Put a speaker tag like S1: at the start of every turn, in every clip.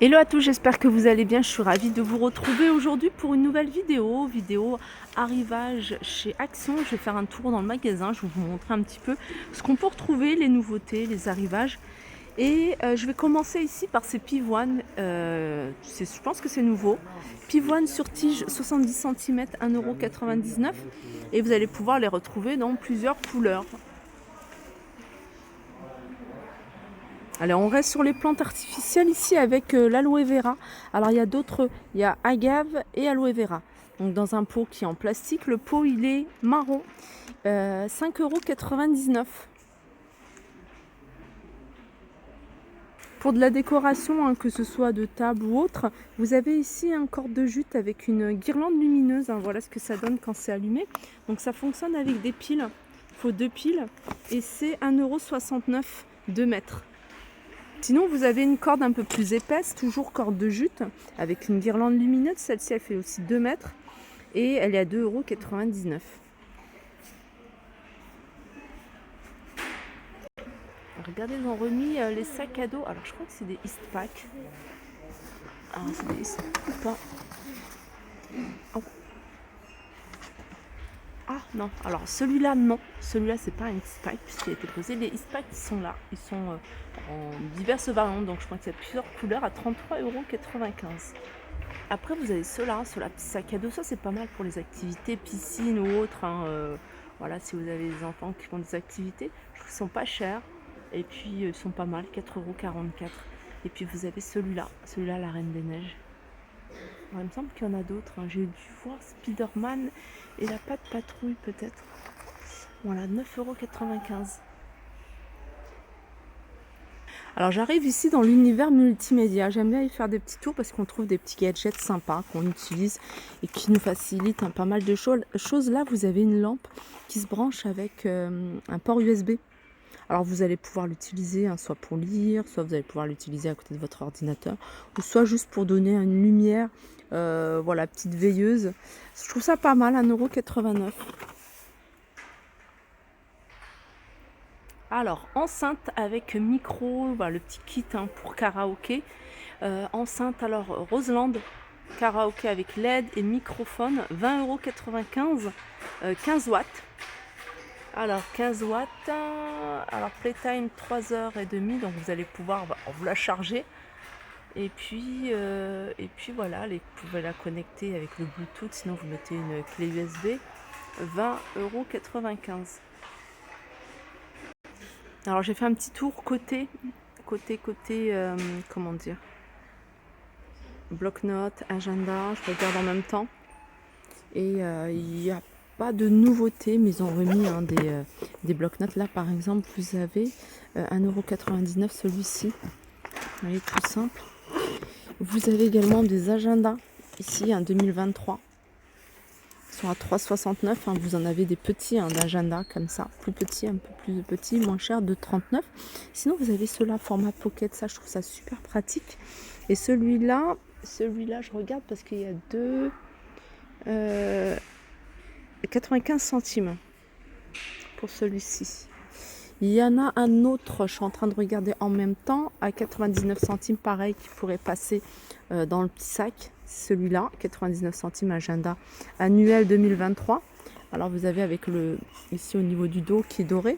S1: Hello à tous, j'espère que vous allez bien. Je suis ravie de vous retrouver aujourd'hui pour une nouvelle vidéo arrivage chez Action. Je vais faire un tour dans le magasin, je vais vous montrer un petit peu ce qu'on peut retrouver, les nouveautés, les arrivages. Et je vais commencer ici par ces pivoines, je pense que c'est nouveau. Pivoines sur tige 70 cm, 1,99 €. Et vous allez pouvoir les retrouver dans plusieurs couleurs. Alors on reste sur les plantes artificielles ici avec l'aloe vera. Alors il y a agave et aloe vera. Donc dans un pot qui est en plastique, le pot il est marron, 5,99 €. Pour de la décoration, hein, que ce soit de table ou autre, vous avez ici un corde de jute avec une guirlande lumineuse. Hein, voilà ce que ça donne quand c'est allumé. Donc ça fonctionne avec des piles. Il faut 2 piles et c'est 1,69 € 2 mètres. Sinon, vous avez une corde un peu plus épaisse, toujours corde de jute, avec une guirlande lumineuse. Celle-ci, elle fait aussi 2 mètres et elle est à 2,99 €. Regardez, ils ont remis les sacs à dos. Alors, je crois que c'est des Eastpak. Alors, c'est des Eastpak ou pas? Oh. Ah non, alors celui-là non, celui-là c'est pas un Eastpak puisqu'il a été posé. Les Eastpak ils sont là, ils sont en diverses variantes, donc je crois qu'il y a plusieurs couleurs à 33,95 €. Après vous avez ceux-là, petit sac à dos, ça c'est pas mal pour les activités, piscine ou autre. Hein, voilà, si vous avez des enfants qui font des activités, je trouve qu'ils sont pas chers et puis ils sont pas mal, 4,44 €. Et puis vous avez celui-là, la Reine des Neiges. Alors, il me semble qu'il y en a d'autres. Hein. J'ai dû voir Spider-Man et la patte patrouille peut-être. Voilà, 9,95 €. Alors j'arrive ici dans l'univers multimédia. J'aime bien y faire des petits tours parce qu'on trouve des petits gadgets sympas qu'on utilise et qui nous facilitent pas mal de choses. Là, vous avez une lampe qui se branche avec un port USB. Alors vous allez pouvoir l'utiliser soit pour lire, soit vous allez pouvoir l'utiliser à côté de votre ordinateur, ou soit juste pour donner une lumière, voilà, petite veilleuse. Je trouve ça pas mal, 1,89 €. Alors, enceinte avec micro, le petit kit hein, pour karaoké. Enceinte, alors Roseland, karaoké avec LED et microphone, 20,95 €, 15 watts. Alors 15 watts, alors playtime 3h30, donc vous allez pouvoir vous la charger. Et puis voilà, vous pouvez la connecter avec le Bluetooth, sinon vous mettez une clé USB, 20,95 €. Alors j'ai fait un petit tour côté, comment dire, bloc-notes, agenda, je regarde en même temps. Et il n'y a pas de nouveauté, mais ils ont remis des bloc-notes. Là par exemple, vous avez 1,99 € celui-ci. Vous voyez, tout simple. Vous avez également des agendas, ici, en 2023. Ils sont à 3,69 €. Hein. Vous en avez des petits d'agenda comme ça, plus petits, un peu plus petits, moins cher, de 39 €. Sinon, vous avez ceux-là, format pocket, ça, je trouve ça super pratique. Et celui-là, je regarde parce qu'il y a 95 centimes pour celui-ci. Il y en a un autre, je suis en train de regarder en même temps, à 99 centimes, pareil, qui pourrait passer dans le petit sac. Celui-là, 99 centimes, agenda annuel 2023. Alors vous avez avec ici au niveau du dos qui est doré.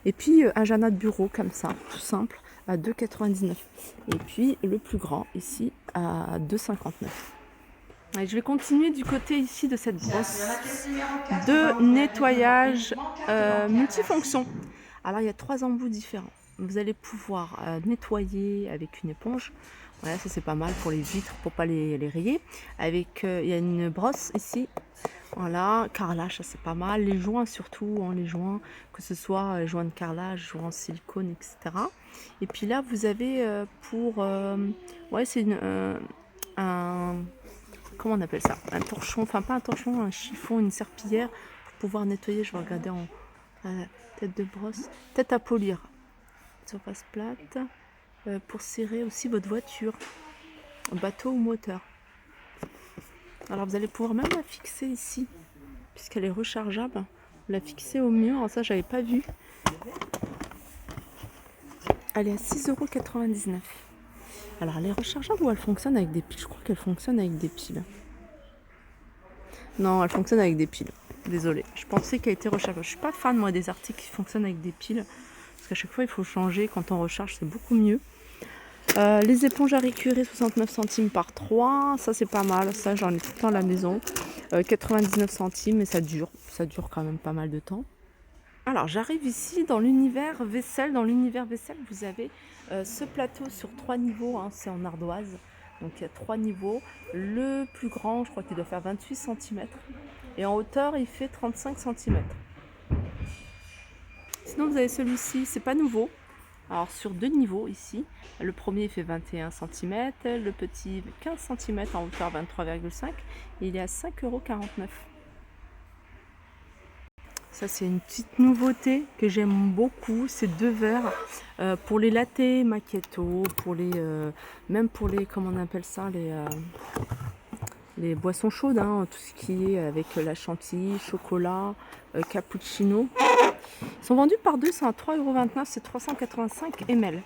S1: Et puis agenda de bureau comme ça, tout simple, à 2,99 €. Et puis le plus grand ici à 2,59 €. Allez, je vais continuer du côté ici de cette brosse de nettoyage multifonction. Alors il y a 3 embouts différents. Vous allez pouvoir nettoyer avec une éponge. Voilà, ça c'est pas mal pour les vitres, pour pas les rayer. Avec, il y a une brosse ici. Voilà, carrelage, ça c'est pas mal. Les joints surtout, hein, les joints, que ce soit joints de carrelage, joints en silicone, etc. Et puis là, vous avez ouais, c'est un, comment on appelle ça? Un torchon, enfin pas un torchon, un chiffon, une serpillière pour pouvoir nettoyer. Je vais regarder en tête de brosse, tête à polir, surface plate, pour serrer aussi votre voiture, bateau ou moteur. Alors vous allez pouvoir même la fixer ici, puisqu'elle est rechargeable, la fixer au mur, ça j'avais pas vu. Elle est à 6,99 €. Alors, elle est rechargeable ou elle fonctionne avec des piles? Je crois qu'elle fonctionne avec des piles. Non, elle fonctionne avec des piles. Désolée. Je pensais qu'elle était rechargeable. Je suis pas fan, moi, des articles qui fonctionnent avec des piles. Parce qu'à chaque fois, il faut changer. Quand on recharge, c'est beaucoup mieux. Les éponges à riz cuire 69 centimes par 3. Ça, c'est pas mal. Ça, j'en ai tout le temps à la maison. 99 centimes, mais ça dure. Ça dure quand même pas mal de temps. Alors, j'arrive ici dans l'univers vaisselle. Dans l'univers vaisselle, vous avez ce plateau sur 3 niveaux. Hein, c'est en ardoise. Donc, il y a 3 niveaux. Le plus grand, je crois qu'il doit faire 28 cm. Et en hauteur, il fait 35 cm. Sinon, vous avez celui-ci. C'est pas nouveau. Alors, sur 2 niveaux ici. Le premier fait 21 cm. Le petit 15 cm en hauteur 23,5. Et il est à 5,49 €. Ça, c'est une petite nouveauté que j'aime beaucoup. C'est 2 verres pour les lattés macchiato, pour les, même pour les, comment on appelle ça, les boissons chaudes, hein, tout ce qui est avec la chantilly, chocolat, cappuccino. Ils sont vendus par 2, c'est à 3,29 €, c'est 385 ml.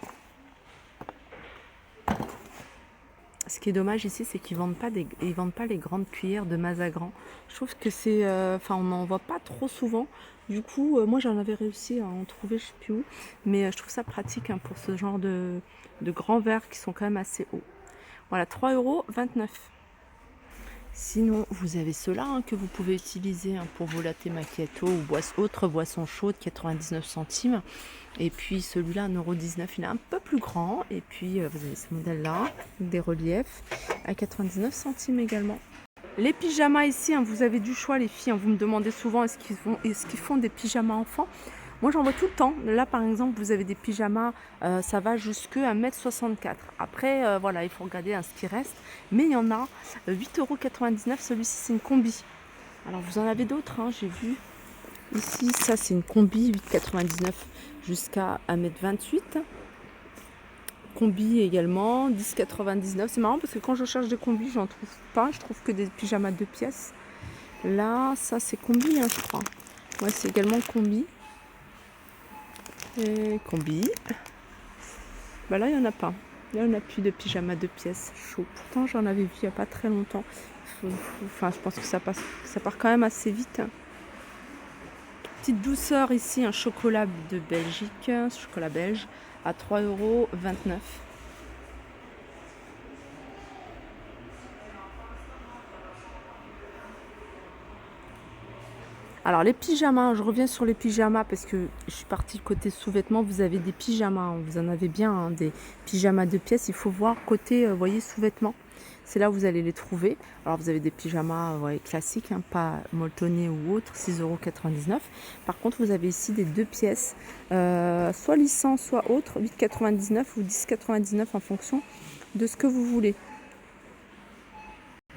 S1: Ce qui est dommage ici, c'est qu'ils vendent pas les grandes cuillères de Mazagran. Je trouve que c'est, on n'en voit pas trop souvent. Du coup, moi j'en avais réussi à en trouver, je sais plus où, mais je trouve ça pratique hein, pour ce genre de grands verres qui sont quand même assez hauts. Voilà, 3,29 €. Sinon, vous avez ceux-là hein, que vous pouvez utiliser hein, pour vos latte macchiato ou autres boissons chaudes, 99 centimes. Et puis celui-là, 1,19 €, il est un peu plus grand. Et puis vous avez ce modèle-là, des reliefs, à 99 centimes également. Les pyjamas ici, hein, vous avez du choix les filles. Hein, vous me demandez souvent est-ce qu'ils font des pyjamas enfants. Moi j'en vois tout le temps. Là par exemple vous avez des pyjamas, ça va jusqu'à 1,64 m. Après voilà, il faut regarder hein, ce qui reste. Mais il y en a 8,99 €. Celui-ci c'est une combi. Alors vous en avez d'autres, hein, j'ai vu. Ici ça c'est une combi 8,99 € jusqu'à 1,28 m. Combi également 10,99 €. C'est marrant parce que quand je cherche des combis j'en trouve pas. Je trouve que des pyjamas 2 pièces. Là ça c'est combi hein, je crois. Ouais c'est également combi. Et combi. Bah là, il n'y en a pas. Là, on n'a plus de pyjama 2 pièces chaud. Pourtant, j'en avais vu il n'y a pas très longtemps. Enfin, je pense que ça part quand même assez vite. Petite douceur ici, un chocolat de Belgique, chocolat belge, à 3,29 €. Alors les pyjamas, je reviens sur les pyjamas parce que je suis partie côté sous-vêtements. Vous avez des pyjamas, hein, vous en avez bien, hein, des pyjamas 2 pièces. Il faut voir côté, voyez, sous-vêtements. C'est là où vous allez les trouver. Alors vous avez des pyjamas classiques, hein, pas molletonnés ou autres, 6,99 €. Par contre, vous avez ici des 2 pièces, soit lissant, soit autre, 8,99 € ou 10,99 € en fonction de ce que vous voulez.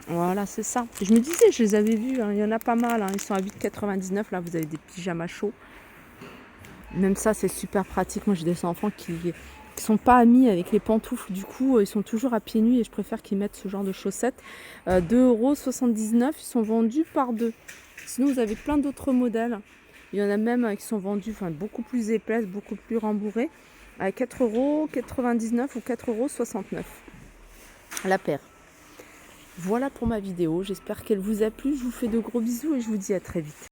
S1: Voilà, c'est ça. Je me disais, je les avais vus, hein, il y en a pas mal. Hein, ils sont à 8,99 €. Là, vous avez des pyjamas chauds. Même ça, c'est super pratique. Moi, j'ai des enfants qui sont pas amis avec les pantoufles. Du coup, ils sont toujours à pieds nus et je préfère qu'ils mettent ce genre de chaussettes. 2,79 €. Ils sont vendus par 2. Sinon, vous avez plein d'autres modèles. Il y en a même qui sont vendus beaucoup plus épaisses, beaucoup plus rembourrées, à 4,99 € ou 4,69 € la paire. Voilà pour ma vidéo, j'espère qu'elle vous a plu, je vous fais de gros bisous et je vous dis à très vite.